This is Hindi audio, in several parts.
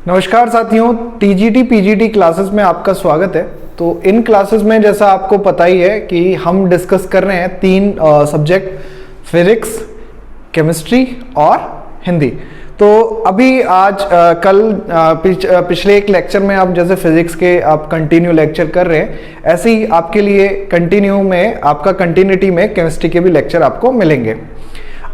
नमस्कार साथियों, टीजीटी पीजीटी क्लासेस में आपका स्वागत है। तो इन क्लासेस में जैसा आपको पता ही है कि हम डिस्कस कर रहे हैं तीन सब्जेक्ट, फिजिक्स, केमिस्ट्री और हिंदी। तो अभी आज पिछले एक लेक्चर में आप जैसे फिजिक्स के आप कंटिन्यू लेक्चर कर रहे हैं, ऐसे ही आपके लिए कंटिन्यू में आपका कंटिन्यूटी में केमिस्ट्री के भी लेक्चर आपको मिलेंगे।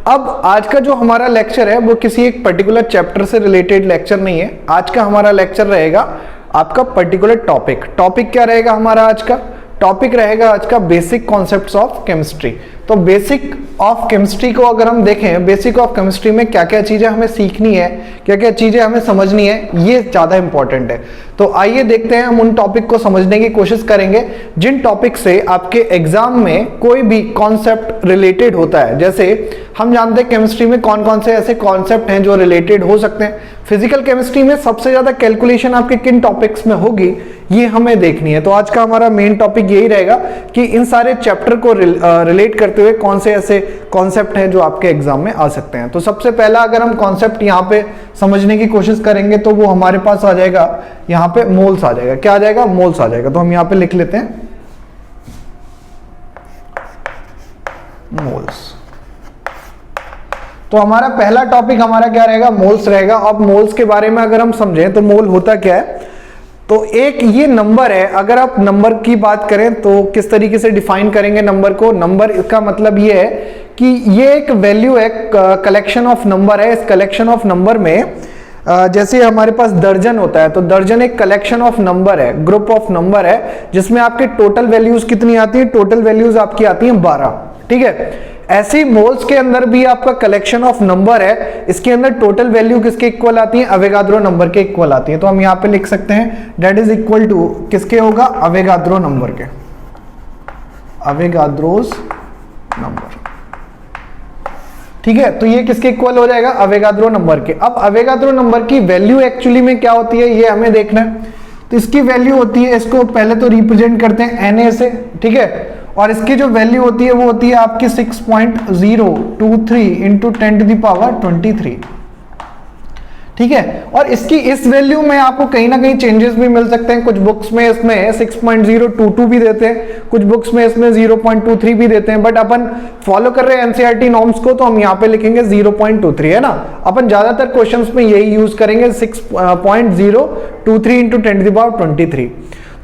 अब आज का जो हमारा लेक्चर है वो किसी एक पर्टिकुलर चैप्टर से रिलेटेड लेक्चर नहीं है। आज का हमारा लेक्चर रहेगा आपका पर्टिकुलर टॉपिक क्या रहेगा हमारा आज का टॉपिक रहेगा आज का बेसिक कॉन्सेप्ट्स ऑफ केमिस्ट्री। तो बेसिक ऑफ केमिस्ट्री को अगर हम देखें, बेसिक ऑफ केमिस्ट्री में क्या क्या चीजें हमें सीखनी है, क्या क्या चीजें हमें समझनी है, ये ज्यादा इंपॉर्टेंट है। तो आइए देखते हैं, हम उन टॉपिक को समझने की कोशिश करेंगे जिन टॉपिक से आपके एग्जाम में कोई भी कॉन्सेप्ट रिलेटेड होता है। जैसे हम जानते हैं केमिस्ट्री में कौन कौन से ऐसे कॉन्सेप्ट हैं जो रिलेटेड हो सकते हैं। फिजिकल केमिस्ट्री में सबसे ज्यादा कैलकुलेशन आपके किन टॉपिक्स में होगी, ये हमें देखनी है। तो आज का हमारा मेन टॉपिक यही रहेगा कि इन सारे चैप्टर को रिलेट करते हुए कौन से ऐसे कॉन्सेप्ट हैं जो आपके एग्जाम में आ सकते हैं। तो सबसे पहला अगर हम कॉन्सेप्ट यहाँ पे समझने की कोशिश करेंगे तो वो हमारे पास आ जाएगा, यहाँ पे मोल्स आ जाएगा। क्या आ जाएगा? मोल्स आ जाएगा। तो हम यहाँ पे लिख लेते हैं मोल्स। तो हमारा पहला टॉपिक हमारा क्या रहेगा? मोल्स रहेगा। अब मोल्स के बारे में अगर हम समझें तो मोल होता क्या है, तो एक ये नंबर है। अगर आप नंबर की बात करें तो किस तरीके से डिफाइन करेंगे नंबर को? नंबर इसका मतलब ये है कि ये एक वैल्यू है, कलेक्शन ऑफ नंबर है। इस कलेक्शन ऑफ नंबर में जैसे हमारे पास दर्जन होता है, तो दर्जन एक कलेक्शन ऑफ नंबर है, ग्रुप ऑफ नंबर है, जिसमें आपके टोटल वैल्यूज कितनी आती है? टोटल वैल्यूज आपकी आती हैं 12। ठीक है। ऐसे मोल्स के अंदर भी आपका कलेक्शन ऑफ नंबर है, इसके अंदर टोटल वैल्यू किसके इक्वल आती है? अवेगाद्रो नंबर के इक्वल आती है। तो हम यहाँ पे लिख सकते हैं दैट इज इक्वल टू किसके होगा? अवेगाद्रो नंबर के, अवेगाद्रोस नंबर। ठीक है। तो ये किसके इक्वल हो जाएगा? अवेगाद्रो नंबर के। अब अवेगाद्रो नंबर की वैल्यू एक्चुअली में क्या होती है, ये हमें देखना है। तो इसकी वैल्यू होती है, इसको पहले तो रिप्रेजेंट करते हैं Na से। ठीक है। और इसकी जो वैल्यू होती है वो होती है आपकी 6.023 इंटू 10⁻23। ठीक है। और इसकी इस वैल्यू में आपको कहीं ना कहीं चेंजेस भी मिल सकते हैं। कुछ बुक्स में इसमें 6.022 भी देते हैं, कुछ बुक्स में इसमें 0.23 भी देते हैं, बट अपन फॉलो कर रहे हैं एनसीईआरटी नॉर्म्स को, तो हम यहाँ पे लिखेंगे 0.23, है ना। अपन ज्यादातर क्वेश्चंस में यही यूज करेंगे, 6.023 इंटू 10⁻23।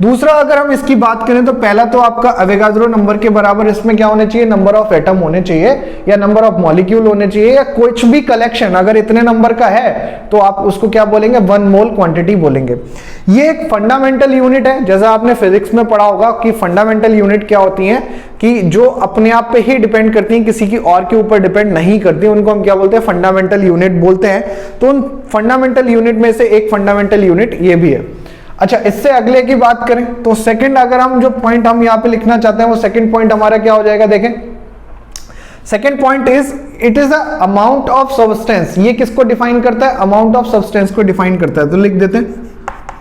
दूसरा अगर हम इसकी बात करें तो पहला तो आपका अवेगाद्रो नंबर के बराबर इसमें क्या होने चाहिए? नंबर ऑफ एटम होने चाहिए, या नंबर ऑफ मॉलिक्यूल होने चाहिए, या कुछ भी कलेक्शन अगर इतने नंबर का है तो आप उसको क्या बोलेंगे? 1 मोल क्वांटिटी बोलेंगे। ये एक फंडामेंटल यूनिट है। जैसा आपने फिजिक्स में पढ़ा होगा कि फंडामेंटल यूनिट क्या होती है, कि जो अपने आप पे ही डिपेंड करती हैं, किसी की और के ऊपर डिपेंड नहीं करती, उनको हम क्या बोलते हैं? फंडामेंटल यूनिट बोलते हैं। तो उन फंडामेंटल यूनिट में से एक फंडामेंटल यूनिट ये भी है। अच्छा, इससे अगले की बात करें तो सेकंड, अगर हम जो पॉइंट हम यहां पे लिखना चाहते हैं वो सेकंड पॉइंट हमारा क्या हो जाएगा? देखें, second point is it is a amount of substance. ये किसको डिफाइन करता है? अमाउंट ऑफ सब्सटेंस को डिफाइन करता है। तो लिख देते हैं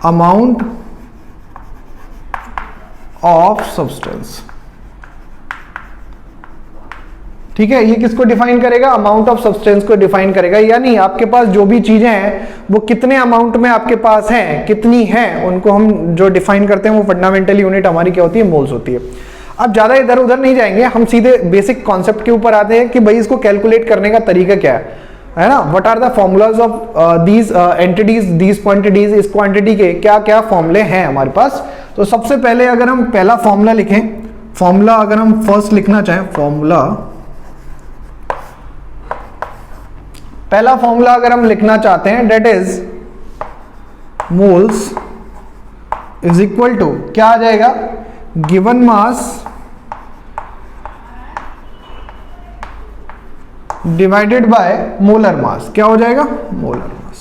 अमाउंट ऑफ सब्सटेंस। ठीक है। ये किसको डिफाइन करेगा? अमाउंट ऑफ सब्सटेंस को डिफाइन करेगा। यानी आपके पास जो भी चीजें हैं वो कितने अमाउंट में आपके पास हैं, कितनी हैं, उनको हम जो डिफाइन करते हैं वो फंडामेंटल यूनिट हमारी क्या होती है? मोल्स होती है। अब ज्यादा इधर उधर नहीं जाएंगे, हम सीधे बेसिक कॉन्सेप्ट के ऊपर आते हैं कि भाई इसको कैलकुलेट करने का तरीका क्या है ना। What are the formulas of these entities, these quantities. इस क्वांटिटी के क्या क्या फॉर्मूले हैं हमारे पास। तो सबसे पहले अगर हम पहला फॉर्मूला लिखें, फॉर्मूला अगर हम फर्स्ट लिखना चाहें, पहला फॉर्मूला अगर हम लिखना चाहते हैं that is moles is equal to क्या आ जाएगा? Given mass divided by molar mass. क्या हो जाएगा? Molar mass.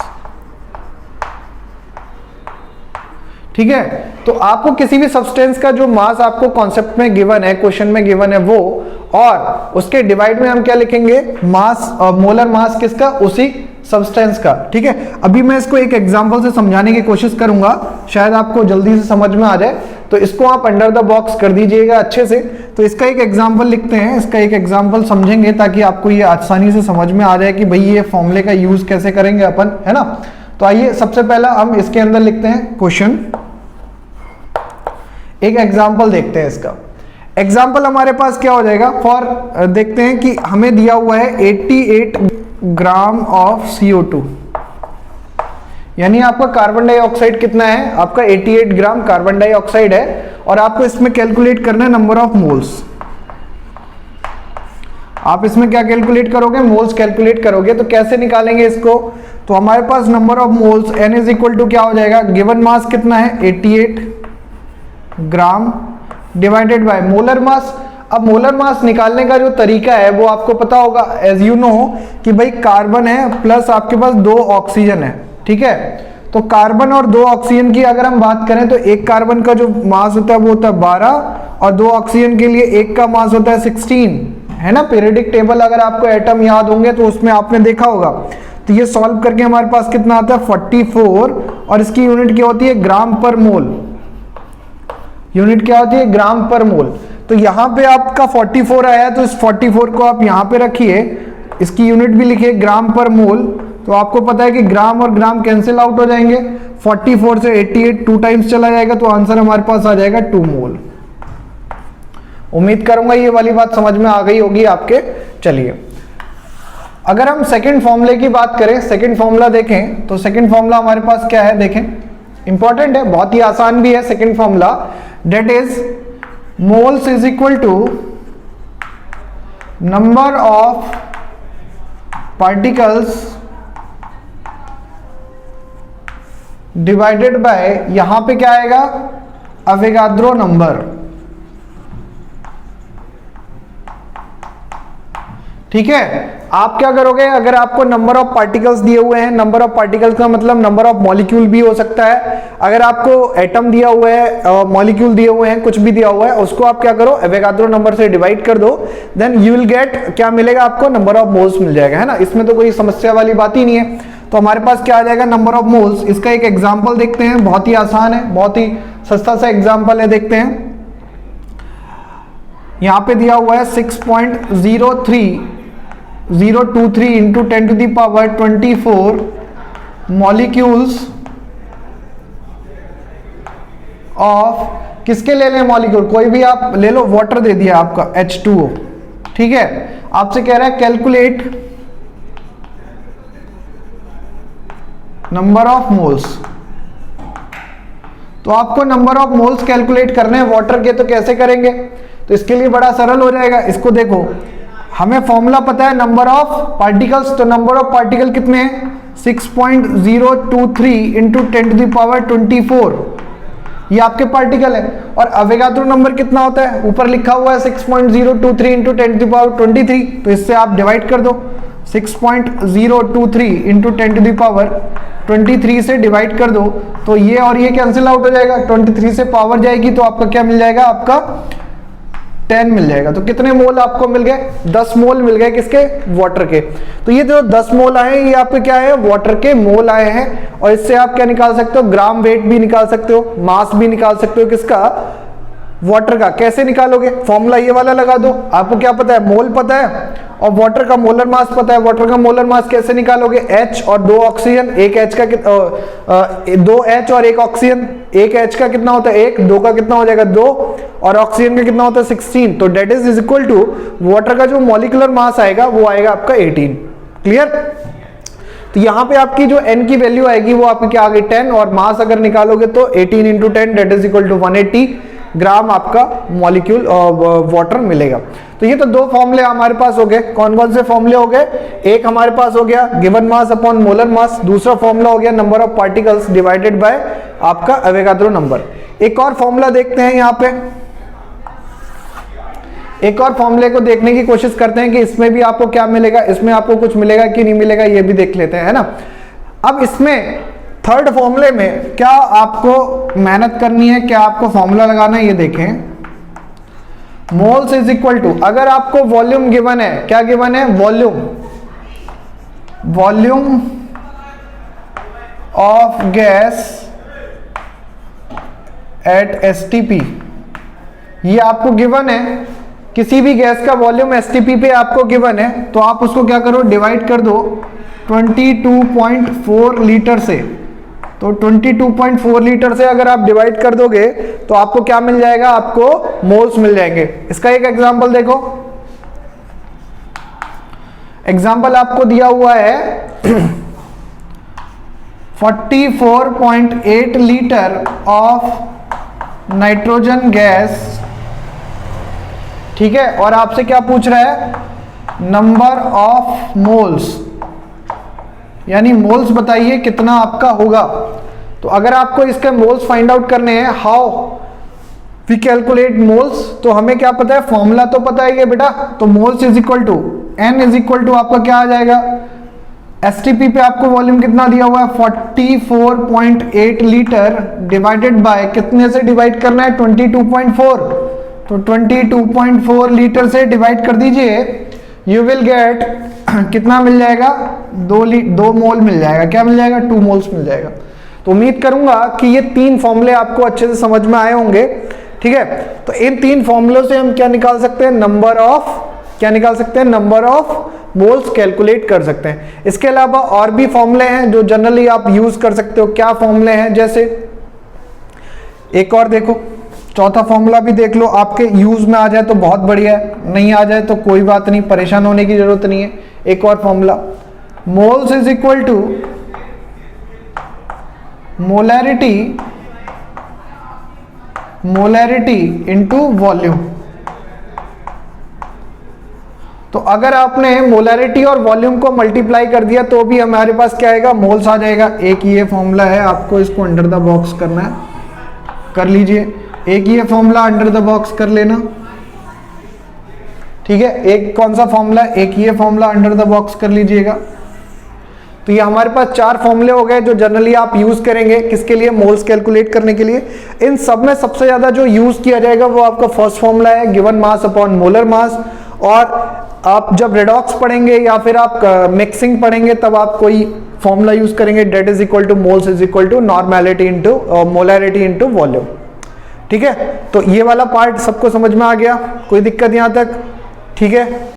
ठीक है। तो आपको किसी भी सब्सटेंस का जो मास आपको कॉन्सेप्ट में गिवन है, क्वेश्चन में गिवन है वो, और उसके डिवाइड में हम क्या लिखेंगे? मास, मोलर मास किसका? उसी सब्सटेंस का। ठीक है। अभी मैं इसको एक एग्जांपल से समझाने की कोशिश करूंगा, शायद आपको जल्दी से समझ में आ जाए। तो इसको आप अंडर द बॉक्स कर दीजिएगा अच्छे से। तो इसका एक एग्जांपल लिखते हैं, इसका एक एग्जांपल समझेंगे ताकि आपको ये आसानी से समझ में आ जाए कि भाई ये फॉर्मूले का यूज कैसे करेंगे अपन, है ना। तो आइए सबसे पहला हम इसके अंदर लिखते हैं क्वेश्चन, एक एग्जाम्पल देखते हैं इसका। एग्जाम्पल हमारे पास क्या हो जाएगा, फॉर देखते हैं कि हमें दिया हुआ है 88 ग्राम ऑफ CO2, यानी आपका कार्बन डाइऑक्साइड कितना है, आपका 88 ग्राम कार्बन डाइऑक्साइड है, और आपको इसमें कैलकुलेट करना है नंबर ऑफ मोल्स। आप इसमें क्या कैलकुलेट करोगे, मोल्स कैलकुलेट करोगे। तो कैसे निकालेंगे इसको, तो हमारे पास number of moles N is equal to क्या हो जाएगा, गिवन मास कितना है 88 gram divided by molar mass. अब मोलर मास निकालने का जो तरीका है वो आपको पता होगा, एज यू नो कि भाई कार्बन है प्लस आपके पास 2 ऑक्सीजन है, ठीक है। तो कार्बन और 2 ऑक्सीजन की अगर हम बात करें तो एक कार्बन का जो मास होता है वो होता है 12 और 2 ऑक्सीजन के लिए एक का मास होता है 16, है ना। पीरियडिक टेबल अगर आपको एटम याद होंगे तो उसमें आपने देखा होगा। तो ये सॉल्व करके हमारे पास कितना आता है 44, और इसकी यूनिट क्या होती है, ग्राम पर मोल। यूनिट क्या होती है, ग्राम पर मोल। तो यहाँ पे आपका 44 आया, तो इस 44 को आप यहाँ पे रखिए, इसकी यूनिट भी लिखिए ग्राम पर मोल। तो आपको पता है कि ग्राम और ग्राम कैंसिल आउट हो जाएंगे, 44 से 88 2 टाइम्स चला जाएगा, तो आंसर हमारे पास आ जाएगा 2 मोल। उम्मीद करूंगा ये वाली बात समझ में आ गई होगी आपके। चलिए अगर हम सेकंड फॉर्मूले की बात करें, सेकंड फॉर्मूला देखें, तो सेकंड फॉर्मूला हमारे पास क्या है, देखें इंपॉर्टेंट है, बहुत ही आसान भी है second formula. That is moles is equal to number of particles divided by, यहां पे क्या आएगा, अवोगाद्रो नंबर, ठीक है। आप क्या करोगे, अगर आपको नंबर ऑफ पार्टिकल्स दिए हुए हैं, नंबर ऑफ पार्टिकल्स का मतलब नंबर ऑफ मॉलिक्यूल भी हो सकता है। अगर आपको एटम दिया हुआ है, मॉलिक्यूल दिए हुए हैं, कुछ भी दिया हुआ है, उसको आप क्या करो, अवोगाद्रो नंबर से डिवाइड कर दो, देन यू विल गेट, क्या मिलेगा आपको, नंबर ऑफ मोल्स मिल जाएगा, है ना। इसमें तो कोई समस्या वाली बात ही नहीं है। तो हमारे पास क्या आ जाएगा, नंबर ऑफ मोल्स। इसका एक एग्जाम्पल देखते हैं, बहुत ही आसान है, बहुत ही सस्ता सा एग्जाम्पल है, देखते हैं। यहां पे दिया हुआ है 6.03023 into 10 to the power 24 molecules of, किसके ले लें मॉलिक्यूल, कोई भी आप ले लो, वाटर दे दिया आपका H2O, ठीक है। आपसे कह रहा है कैलकुलेट नंबर ऑफ मोल्स। तो आपको नंबर ऑफ मोल्स कैलकुलेट करने हैं वाटर के, तो कैसे करेंगे, तो इसके लिए बड़ा सरल हो जाएगा। इसको देखो, हमें फॉर्मूला पता है नंबर ऑफ पार्टिकल्स, तो नंबर ऑफ पार्टिकल कितने हैं 6.023 इंटू 10 टू द पावर 24, ये आपके पार्टिकल है। और अवोगाद्रो नंबर कितना होता है, ऊपर लिखा हुआ है 6.023 इंटू 10 टू द पावर 23, तो इससे आप डिवाइड कर दो, 6.023 इंटू 10 टू द पावर 23 से डिवाइड कर दो, तो ये और ये कैंसिल आउट हो जाएगा, 23 से पावर जाएगी तो आपका क्या मिल जाएगा, आपका 10 मिल जाएगा। तो कितने मोल आपको मिल गए, 10 मोल मिल गए, किसके, वाटर के। तो ये जो 10 मोल आए ये आपके क्या है, वाटर के मोल आए हैं। और इससे आप क्या निकाल सकते हो, ग्राम वेट भी निकाल सकते हो, मास भी निकाल सकते हो, किसका, वाटर का। कैसे निकालोगे, फॉर्मूला ये वाला लगा दो, आपको क्या पता है, मोल पता है और वाटर का मोलर मास पता है। वाटर का मोलर मास कैसे निकालोगे, H और 2 ऑक्सीजन, एक H का 2 H और 1 ऑक्सीजन, एक H का कितना होता है 1, 2 का कितना हो जाएगा 2, और ऑक्सीजन का कितना होता है 16। तो that is equal to water का जो मॉलिक्यूलर मास आएगा वो आएगा आपका 18। क्लियर। तो यहाँ पे आपकी जो N की वैल्यू आएगी वो आपकी क्या आ गई 10, और मास अगर निकालोगे तो 18 into 10 that is equal to 180 gram आपका मॉलिक्यूल वाटर मिलेगा। तो ये तो 2 फॉर्मूले हमारे पास हो गए। कौन कौन से फॉर्मूले हो गए, एक हमारे पास हो गया given mass upon molar mass, दूसरा फॉर्मूला हो गया number of particles divided bye आपका अवोगाद्रो नंबर। एक और फॉर्मूला देखते हैं, यहाँ पे एक और फॉर्मूले को देखने की कोशिश करते हैं कि इसमें भी आपको क्या मिलेगा, इसमें आपको कुछ मिलेगा कि नहीं मिलेगा, ये भी देख लेते हैं, है ना। अब इसमें थर्ड फॉर्मूले में क्या आपको मेहनत करनी है, क्या आपको फॉर्मूला लगाना है, ये देखें। मोल्स इज इक्वल टू, अगर आपको वॉल्यूम गिवन है, क्या गिवन है, volume of gas at STP, ये आपको गिवन है, किसी भी गैस का वॉल्यूम STP पे आपको गिवन है, तो आप उसको क्या करो, डिवाइड कर दो 22.4 लीटर से। तो 22.4 लीटर से अगर आप डिवाइड कर दोगे तो आपको क्या मिल जाएगा, आपको मोल्स मिल जाएंगे। इसका एक एग्जांपल देखो, एग्जांपल आपको दिया हुआ है 44.8 लीटर ऑफ नाइट्रोजन गैस, ठीक है, और आपसे क्या पूछ रहा है, नंबर ऑफ मोल्स, यानी मोल्स बताइए कितना आपका होगा। तो अगर आपको इसके मोल्स फाइंड आउट करने हैं, हाउ वी कैलकुलेट मोल्स, तो हमें क्या पता है, फॉर्मूला तो पता है ये बेटा। तो moles is equal to N is equal to आपका क्या आ जाएगा, एसटीपी पे आपको वॉल्यूम कितना दिया हुआ है 44.8 लीटर डिवाइडेड बाय कितने से डिवाइड करना है 22.4, तो 22.4 लीटर से डिवाइड कर दीजिए, यू विल गेट कितना मिल जाएगा, 2 मोल मिल जाएगा। क्या मिल जाएगा, 2 मोल्स मिल जाएगा। तो उम्मीद करूंगा कि ये 3 फॉर्मूले आपको अच्छे से समझ में आए होंगे, ठीक है। तो इन 3 फॉर्मूलों से हम क्या निकाल सकते हैं, नंबर ऑफ मोल्स कैलकुलेट कर सकते हैं। इसके अलावा और भी फॉर्मूले हैं जो जनरली आप यूज कर सकते हो। क्या फॉर्मूले हैं, जैसे एक और देखो, चौथा फॉर्मूला भी देख लो, आपके यूज में आ जाए तो बहुत बढ़िया है, नहीं आ जाए तो कोई बात नहीं, परेशान होने की जरूरत नहीं है। एक और formula, moles is equal to molarity into volume. तो अगर आपने मोलैरिटी और वॉल्यूम को मल्टीप्लाई कर दिया तो भी हमारे पास क्या आएगा, मोल्स आ जाएगा। एक ये फॉर्मूला है, आपको इसको अंडर द बॉक्स करना है, कर लीजिए। एक ये फॉर्मूला अंडर द बॉक्स कर लेना, ठीक है। एक कौन सा फॉर्मूला, एक ये फॉर्मूला अंडर द बॉक्स कर लीजिएगा। तो ये हमारे पास 4 फॉर्मूले हो गए जो जनरली आप यूज करेंगे, किसके लिए, मोल्स कैलकुलेट करने के लिए। इन सब में सबसे ज्यादा जो यूज किया जाएगा वो आपका फर्स्ट फॉर्मूला है, given mass upon molar mass. और आप जब रेडॉक्स पढ़ेंगे या फिर आप मिक्सिंग पढ़ेंगे तब आप कोई फॉर्मूला यूज करेंगे, that is equal to moles is equal to normality into molarity into volume, ठीक है। तो ये वाला पार्ट सबको समझ में आ गया, कोई दिक्कत यहां तक, ठीक है।